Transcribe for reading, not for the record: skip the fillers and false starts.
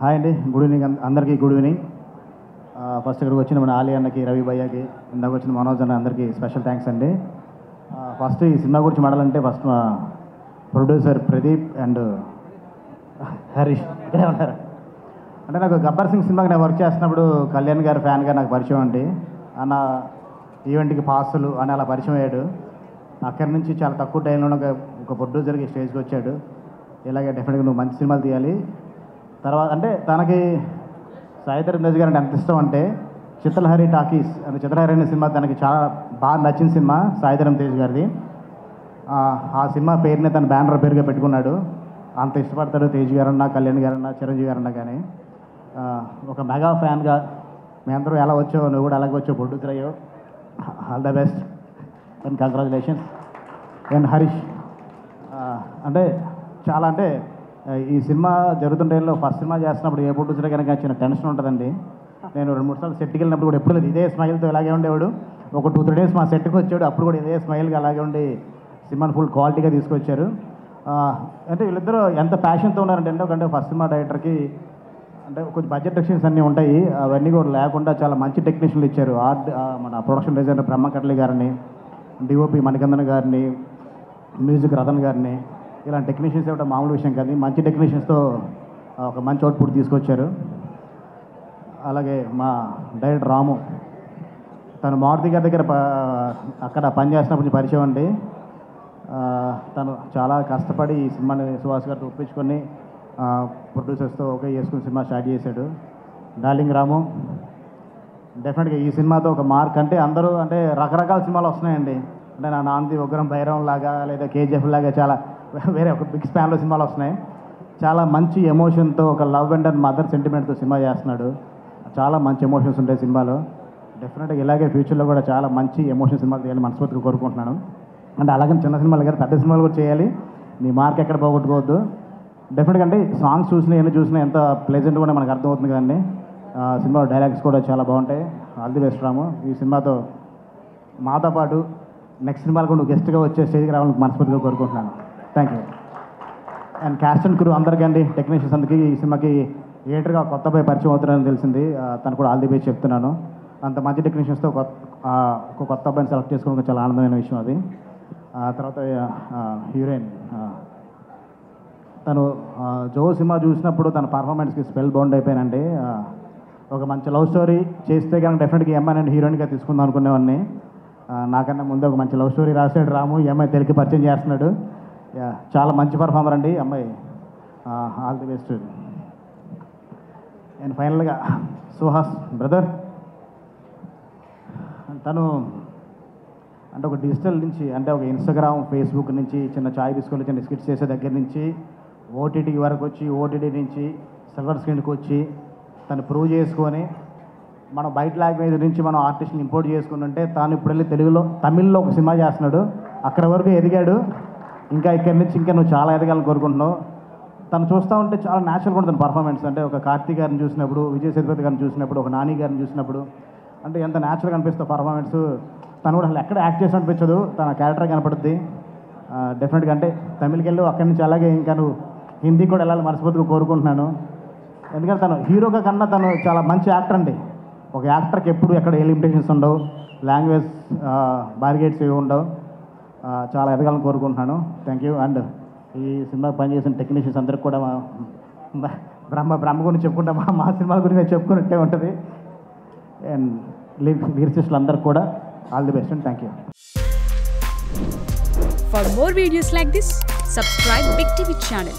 Hi అండి, good evening అందరికీ. Good evening. First ఇక్కడికి వచ్చిన మన ఆలీ అన్నకి, రవి భయ్యకి, ఇందాక వచ్చిన మనోజ్ అన్న అందరికీ స్పెషల్ థ్యాంక్స్ అండి. ఫస్ట్ ఈ సినిమా గురించి మాట్లాడాలంటే ఫస్ట్ మా ప్రొడ్యూసర్ ప్రదీప్ అండ్ హరీష్ ఇక్కడే ఉన్నారు. అంటే నాకు గబ్బర్ సింగ్ సినిమాకి నేను వర్క్ చేస్తున్నప్పుడు కళ్యాణ్ గారు ఫ్యాన్గా నాకు పరిచయం అండి. అన్న ఈవెంట్కి పాసులు అని అలా పరిచయం అయ్యాడు. అక్కడి నుంచి చాలా తక్కువ టైంలో ఒక ప్రొడ్యూసర్కి స్టేజ్కి వచ్చాడు. ఇలాగే డెఫినెట్గా నువ్వు మంచి సినిమాలు తీయాలి. తర్వాత అంటే తనకి సాయిధరం తేజ్ గారు అంటే ఎంత ఇష్టం అంటే చిత్రలహరి టాకీస్ అంటే చిత్రలహరి అనే సినిమా తనకి చాలా బాగా నచ్చిన సినిమా సాయిధరం తేజ్ గారిది. ఆ సినిమా పేరుని తన బ్యానర్ పేరుగా పెట్టుకున్నాడు. అంత ఇష్టపడతాడు తేజ్ గారన్నా, కళ్యాణ్ గారన్నా, చిరంజీవి గారన్నా. కానీ ఒక మెగా ఫ్యాన్గా మీ అందరూ ఎలా వచ్చావు, నువ్వు కూడా అలాగే వచ్చావు, ప్రొడ్యూసర్ అయ్యో, all the best and congratulations. And Harish అంటే చాలా అంటే ఈ సినిమా జరుగుతున్న టైంలో ఫస్ట్ సినిమా చేస్తున్నప్పుడు ఏ ప్రొడ్యూసర్ కనుక చిన్న టెన్షన్ ఉంటుందండి. నేను 2-3 సార్లు సెట్కి వెళ్ళినప్పుడు కూడా ఎప్పుడు లేదు ఇదే స్మైల్తో ఇలాగే ఉండేవాడు. ఒక 2-3 డేస్ మా సెట్కి వచ్చాడు, అప్పుడు కూడా ఇదే స్మైల్గా అలాగే ఉండి సినిమాని ఫుల్ క్వాలిటీగా తీసుకొచ్చారు. అంటే వీళ్ళిద్దరూ ఎంత ప్యాషన్తో ఉన్నారంటే ఎందుకంటే ఫస్ట్ సినిమా డైరెక్టర్కి అంటే కొంచెం బడ్జెట్ రెస్ట్రిక్షన్స్ అన్నీ ఉంటాయి, అవన్నీ కూడా లేకుండా చాలా మంచి టెక్నీషియన్లు ఇచ్చారు. మన ప్రొడక్షన్ డిజైనర్ బ్రహ్మకట్లి గారిని, డిఓపి మణికందన్ గారిని, మ్యూజిక్ రతన్ గారిని, ఇలాంటి టెక్నీషియన్స్ ఇవ్వడం మామూలు విషయం కాదు. మంచి టెక్నీషియన్స్తో ఒక మంచి అవుట్పుట్ తీసుకొచ్చారు. అలాగే మా డైరెక్టర్ రాము, తను మారుతి గారి దగ్గర అక్కడ పనిచేసినప్పుడు పరిచయం అండి. తను చాలా కష్టపడి ఈ సినిమాని సుహాస్ గారితో ఒప్పించుకొని ప్రొడ్యూసర్స్తో ఓకే చేసుకుని సినిమా స్టార్ట్ చేశాడు. డార్లింగ్ రాము డెఫినెట్గా ఈ సినిమాతో ఒక మార్క్. అంటే అందరూ అంటే రకరకాల సినిమాలు వస్తున్నాయండి. అంటే నా నాంది ఉగ్రం భైరవం లాగా లేదా కేజీఎఫ్ లాగా చాలా వేరే ఒక బిగ్ స్పాన్లో సినిమాలు వస్తున్నాయి. చాలా మంచి ఎమోషన్తో ఒక లవ్ అండ్ మదర్ సెంటిమెంట్తో సినిమా చేస్తున్నాడు. చాలా మంచి ఎమోషన్స్ ఉంటాయి సినిమాలో. డెఫినెట్గా ఇలాగే ఫ్యూచర్లో కూడా చాలా మంచి ఎమోషన్ సినిమాలు చేయాలని మనస్ఫూర్తిగా కోరుకుంటున్నాను. అంటే అలాగే చిన్న సినిమాలు కానీ పెద్ద సినిమాలు కూడా చేయాలి. నీ మార్క్ ఎక్కడ పోగొట్టుకోవద్దు. డెఫినెట్గా అంటే సాంగ్స్ చూసినా ఎన్ని చూసినా ఎంత ప్లెజెంట్ కూడా మనకు అర్థమవుతుంది కదండి. సినిమా డైలాగ్స్ కూడా చాలా బాగుంటాయి. ఆల్ ది బెస్ట్ రాము. ఈ సినిమాతో మాతో పాటు నెక్స్ట్ సినిమాలు కూడా గెస్ట్గా వచ్చే స్టేజ్కి రావాలని మనస్ఫూర్తిగా కోరుకుంటున్నాను. Thank you. And caste and crew అందరికీ అండి, టెక్నీషియన్స్ అందరికీ ఈ సినిమాకి థియేటర్గా కొత్త అబ్బాయి పరిచయం అవుతున్నారని తెలిసింది. తను కూడా ఆల్ ది బెస్ట్ చెప్తున్నాను. అంత మంచి టెక్నీషియన్స్తో ఒక కొత్త అబ్బాయిని సెలెక్ట్ చేసుకోవడం చాలా ఆనందమైన విషయం అది. తర్వాత హీరోయిన్ తను జో సినిమా చూసినప్పుడు తన పర్ఫార్మెన్స్కి స్పెల్ బౌండ్ అయిపోయానండి. ఒక మంచి లవ్ స్టోరీ చేస్తే కనుక డెఫినెట్గా ఎంఐ నేను హీరోయిన్గా తీసుకుందాం అనుకునేవాడిని. నాకన్నా ముందే ఒక మంచి లవ్ స్టోరీ రాసాడు రాము, ఎంఐ తెలుగు పరిచయం చేస్తున్నాడు. చాలా మంచి పర్ఫార్మర్ అండి అమ్మాయి. All the best. అండ్ ఫైనల్గా సుహాస్ బ్రదర్, తను అంటే ఒక డిజిటల్ నుంచి అంటే ఒక ఇన్స్టాగ్రామ్, ఫేస్బుక్ నుంచి చిన్న చాయ్ బిస్కెట్లు, చిన్న స్కిట్స్ చేసే దగ్గర నుంచి ఓటీటీ వరకు వచ్చి, ఓటీటీ నుంచి సిల్వర్ స్క్రీన్కి వచ్చి తను ప్రూవ్ చేసుకొని మనం బయట లాంగ్వేజ్ నుంచి మనం ఆర్టిస్ట్ని ఇంపోర్ట్ చేసుకుంటుంటే తాను ఇప్పుడు వెళ్ళి తమిళ్లో ఒక సినిమా చేస్తున్నాడు. అక్కడ వరకు ఎదిగాడు. ఇంకా ఇక్కడి నుంచి ఇంకా నువ్వు చాలా ఎదగాలని కోరుకుంటున్నావు. తను చూస్తూ ఉంటే చాలా న్యాచురల్గా ఉంటుంది పర్ఫార్మెన్స్. అంటే ఒక కార్తీక్ గారిని చూసినప్పుడు, విజయ్ సేతుపతి గారిని చూసినప్పుడు, ఒక నాని గారిని చూసినప్పుడు అంటే ఎంత న్యాచురల్గా అనిపిస్తుంది పర్ఫార్మెన్స్. తను కూడా అసలు ఎక్కడ యాక్ట్ చేసి అనిపించదు, తన క్యారెక్టర్ కనపడుద్ది. డెఫినెట్గా అంటే తమిళకి వెళ్ళు, అక్కడి నుంచి అలాగే ఇంకా నువ్వు హిందీ కూడా వెళ్ళాలి మనస్ఫూర్తిగా కోరుకుంటున్నాను. ఎందుకంటే తను హీరోగా కన్నా తను చాలా మంచి యాక్టర్ అండి. ఒక యాక్టర్కి ఎప్పుడు ఎక్కడ ఏ లిమిటేషన్స్ ఉండవు, లాంగ్వేజ్ బార్గేట్స్ ఏవి ఉండవు. చాలా ఎదగాలని కోరుకుంటున్నాను. Thank you. అండ్ ఈ సినిమా పనిచేసిన టెక్నీషియన్స్ అందరికి కూడా బ్రహ్మ గురించి చెప్పుకుంటా, మా సినిమాల గురించి నేను చెప్పుకున్నట్టే ఉంటుంది. అండ్ లిరిసిస్టులు అందరికి కూడా all the best and thank you. For more videos like this, subscribe Big TV channel.